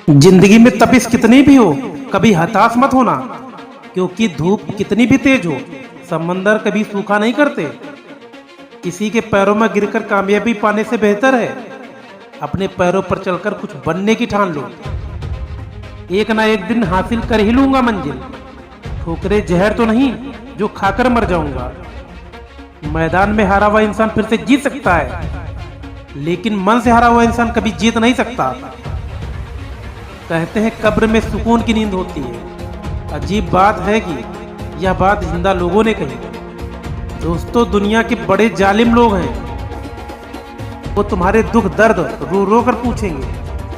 जिंदगी में तपिश कितनी भी हो, कभी हताश मत होना, क्योंकि धूप कितनी भी तेज हो, समंदर कभी सूखा नहीं करते। किसी के पैरों में गिरकर कामयाबी पाने से बेहतर है अपने पैरों पर चलकर कुछ बनने की ठान लो। एक ना एक दिन हासिल कर ही लूंगा मंजिल, ठोकरे जहर तो नहीं जो खाकर मर जाऊंगा। मैदान में हारा हुआ इंसान फिर से जीत सकता है, लेकिन मन से हारा हुआ इंसान कभी जीत नहीं सकता। कहते हैं कब्र में सुकून की नींद होती है। अजीब बात है कि यह बात जिंदा लोगों ने कही। दोस्तों, दुनिया के बड़े जालिम लोग हैं। वो तुम्हारे दुख दर्द रो रो कर पूछेंगे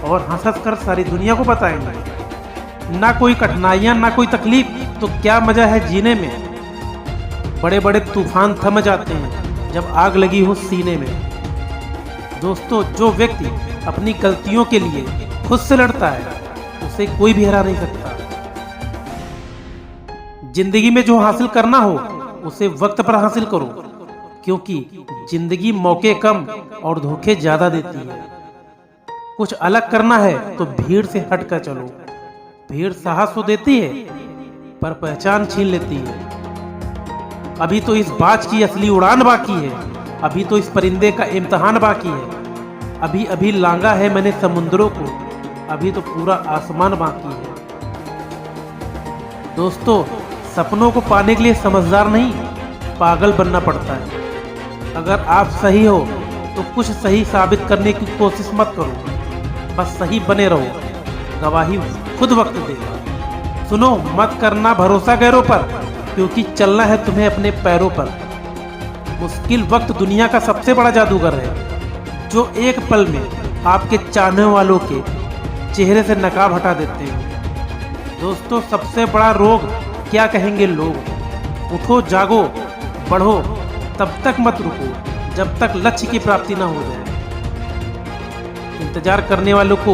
और हंस हंस कर सारी दुनिया को बताएंगे। ना कोई कठिनाइयाँ ना कोई तकलीफ, तो क्या मजा है जीने में। बड़े बड़े तूफान थम जाते हैं जब आग लगी हो सीने में। दोस्तों, जो व्यक्ति अपनी गलतियों के लिए खुद से लड़ता है, उसे कोई भी हरा नहीं सकता। जिंदगी में जो हासिल करना हो उसे वक्त पर हासिल करो, क्योंकि जिंदगी मौके कम और धोखे ज्यादा देती है। कुछ अलग करना है तो भीड़ से हटकर चलो। भीड़ साहस तो देती है, पर पहचान छीन लेती है। अभी तो इस बाज की असली उड़ान बाकी है, अभी तो इस परिंदे का इम्तिहान बाकी है। अभी अभी लांगा है मैंने समुद्रों को, अभी तो पूरा आसमान बाकी है। दोस्तों, सपनों को पाने के लिए समझदार नहीं, पागल बनना पड़ता है। अगर आप सही हो तो कुछ सही साबित करने की कोशिश मत करो, बस सही बने रहो। गवाही खुद वक्त देगा। सुनो, मत करना भरोसा गैरों पर, क्योंकि चलना है तुम्हें अपने पैरों पर। मुश्किल वक्त दुनिया का सबसे बड़ा जादूगर है, जो एक पल में आपके चाहने वालों के चेहरे से नकाब हटा देते हैं। दोस्तों, सबसे बड़ा रोग क्या कहेंगे लोग। उठो, जागो, बढ़ो, तब तक मत रुको जब तक लक्ष्य की प्राप्ति ना हो जाए। इंतजार करने वालों को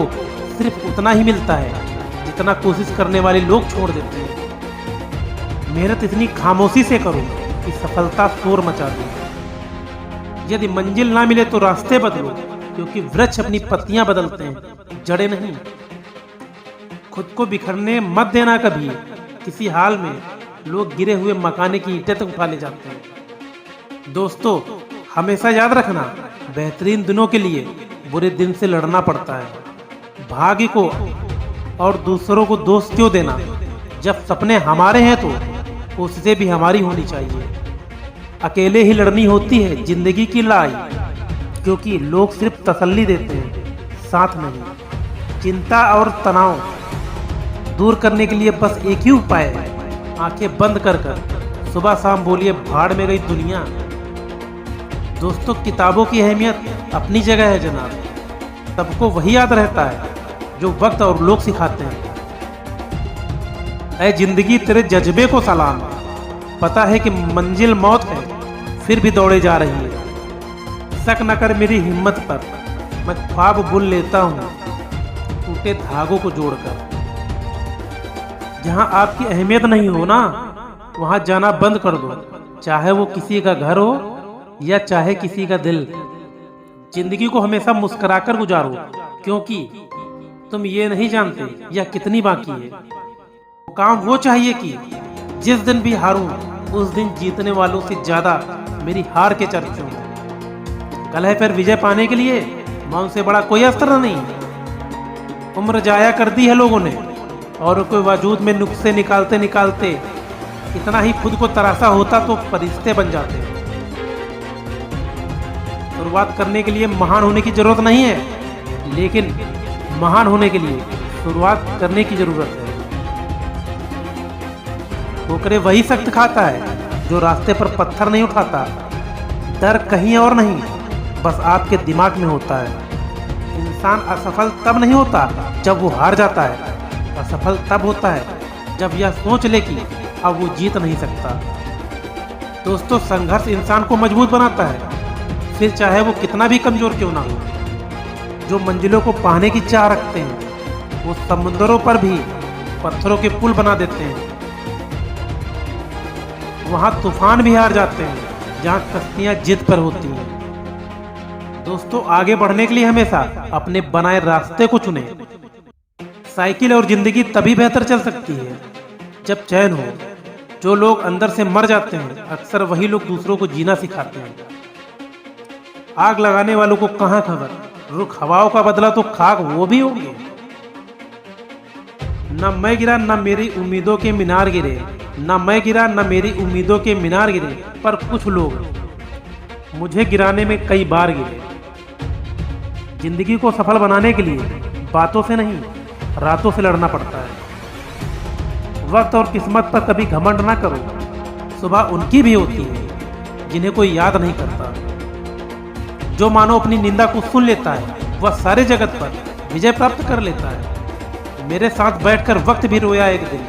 सिर्फ उतना ही मिलता है जितना कोशिश करने वाले लोग छोड़ देते हैं। मेहनत इतनी खामोशी से करो कि सफलता शोर मचा दे। यदि मंजिल ना मिले तो रास्ते बदलो, क्योंकि वृक्ष अपनी पत्तियां बदलते हैं, जड़ें नहीं। खुद को बिखरने मत देना कभी। किसी हाल में लोग गिरे हुए मकाने की ईंटें तक उठा ले जाते हैं। दोस्तों, हमेशा याद रखना, बेहतरीन दिनों के लिए बुरे दिन से लड़ना पड़ता है। भाग्य को और दूसरों को दोष क्यों देना। जब सपने हमारे हैं तो कोशिशें भी हमारी होनी चाहिए। अकेले ही लड़नी होती है जिंदगी की लड़ाई, क्योंकि लोग सिर्फ तसल्ली देते हैं, साथ नहीं। चिंता और तनाव दूर करने के लिए बस एक ही उपाय है, आंखें बंद कर कर सुबह शाम बोलिए भाड़ में गई दुनिया। दोस्तों, किताबों की अहमियत अपनी जगह है जनाब। सबको वही याद रहता है जो वक्त और लोग सिखाते हैं। ऐ जिंदगी, तेरे जज्बे को सलाम। पता है कि मंजिल मौत है, फिर भी दौड़े जा रही है। शक न कर मेरी हिम्मत पर, मैं ख्वाब बुन लेता हूँ टूटे धागों को जोड़कर। जहाँ आपकी अहमियत नहीं हो ना, वहाँ जाना बंद कर दो, चाहे वो किसी का घर हो या चाहे किसी का दिल। जिंदगी को हमेशा मुस्कुराकर गुजारो, क्योंकि तुम ये नहीं जानते यह कितनी बाकी है। वो काम वो चाहिए कि जिस दिन भी हारूं, उस दिन जीतने वालों से ज्यादा मेरी हार के चर्चे हों। कल है फिर विजय पाने के लिए मौन से बड़ा कोई अस्त्र नहीं। उम्र जाया कर दी है लोगों ने, और कोई वजूद में नुक्से निकालते निकालते इतना ही खुद को तराशा होता तो फरिश्ते बन जाते। शुरुआत करने के लिए महान होने की जरूरत नहीं है, लेकिन महान होने के लिए शुरुआत करने की जरूरत है। ठोकरे वही सख्त खाता है जो रास्ते पर पत्थर नहीं उठाता। डर कहीं और नहीं, बस आपके दिमाग में होता है। इंसान असफल तब नहीं होता जब वो हार जाता है, असफल तब होता है जब यह सोच ले कि अब वो जीत नहीं सकता। दोस्तों, संघर्ष इंसान को मजबूत बनाता है, फिर चाहे वो कितना भी कमजोर क्यों ना हो। जो मंजिलों को पाने की चाह रखते हैं, वो समुद्रों पर भी पत्थरों के पुल बना देते हैं। वहाँ तूफान भी हार जाते हैं जहाँ कश्तियाँ जिद पर होती हैं। दोस्तों, आगे बढ़ने के लिए हमेशा अपने बनाए रास्ते को चुनें। साइकिल और जिंदगी तभी बेहतर चल सकती है जब चैन हो। जो लोग अंदर से मर जाते हैं अक्सर वही लोग दूसरों को जीना सिखाते हैं। आग लगाने वालों को कहाँ खबर, रुख हवाओं का बदला तो खाक वो भी होंगे। न मैं गिरा न मेरी उम्मीदों के मीनार गिरे, न मैं गिरा न मेरी उम्मीदों के मीनार गिरे, पर कुछ लोग मुझे गिराने में कई बार गिरे। जिंदगी को सफल बनाने के लिए बातों से नहीं रातों से लड़ना पड़ता है। वक्त और किस्मत पर कभी घमंड ना करो, सुबह उनकी भी होती है जिन्हें कोई याद नहीं करता। जो मानो अपनी निंदा को सुन लेता है वह सारे जगत पर विजय प्राप्त कर लेता है। मेरे साथ बैठकर वक्त भी रोया एक दिन,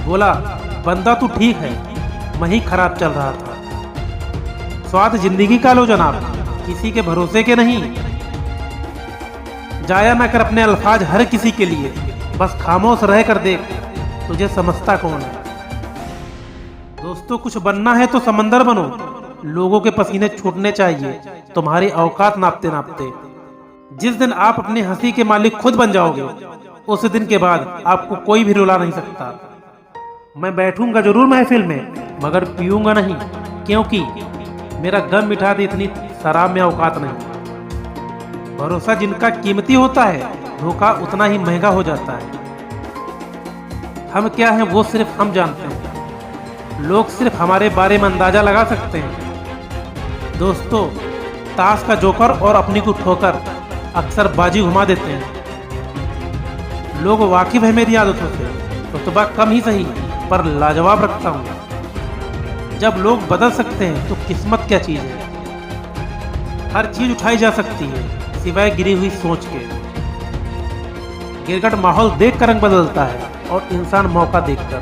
बोला बंदा तू ठीक है, मैं ही खराब चल रहा था। स्वाद जिंदगी का लो जनाब, किसी के भरोसे के नहीं। जाया ना कर अपने अल्फाज हर किसी के लिए, बस खामोश रह कर देख तुझे समझता कौन है। दोस्तों कुछ बनना है तो समंदर बनो, लोगों के पसीने छूटने चाहिए तुम्हारी औकात नापते नापते। जिस दिन आप अपनी हंसी के मालिक खुद बन जाओगे उस दिन के बाद आपको कोई भी रुला नहीं सकता। मैं बैठूंगा जरूर महफिल में मगर पीऊंगा नहीं, क्योंकि मेरा गम मिटा दे इतनी शराब में औकात नहीं। भरोसा जिनका कीमती होता है धोखा उतना ही महंगा हो जाता है। हम क्या हैं वो सिर्फ हम जानते हैं, लोग सिर्फ हमारे बारे में अंदाजा लगा सकते हैं। दोस्तों ताश का जोकर और अपनी को ठोकर अक्सर बाजी घुमा देते हैं। लोग वाकिफ है मेरी आदतों से, रुतबा कम ही सही पर लाजवाब रखता हूँ। जब लोग बदल सकते हैं तो किस्मत क्या चीज़ है। हर चीज़ उठाई जा सकती है सिवाय गिरी हुई सोच के। गिरगट माहौल देख कर रंग बदलता है और इंसान मौका देखकर।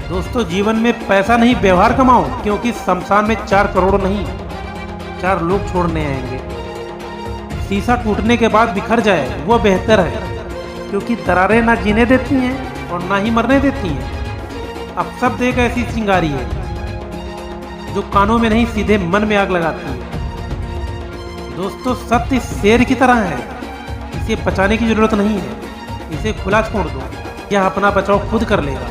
दोस्तों जीवन में पैसा नहीं व्यवहार कमाओ, क्योंकि शमशान में 4 करोड़ नहीं 4 लोग छोड़ने आएंगे। शीशा टूटने के बाद बिखर जाए वो बेहतर है, क्योंकि दरारें ना जीने देती हैं और ना ही मरने देती हैं। अब सब देख ऐसी चिंगारी है जो कानों में नहीं सीधे मन में आग लगाती है। दोस्तों सत्य शेर की तरह है, इसे बचाने की जरूरत नहीं है, इसे खुला छोड़ दो, यह अपना बचाव खुद कर लेगा।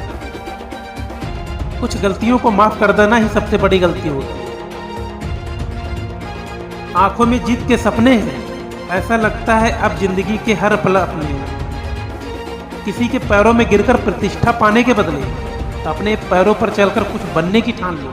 कुछ गलतियों को माफ कर देना ही सबसे बड़ी गलती होती है। आंखों में जीत के सपने हैं, ऐसा लगता है अब जिंदगी के हर पल अपने हैं। किसी के पैरों में गिरकर प्रतिष्ठा पाने के बदले अपने पैरों पर चलकर कुछ बनने की ठान लो।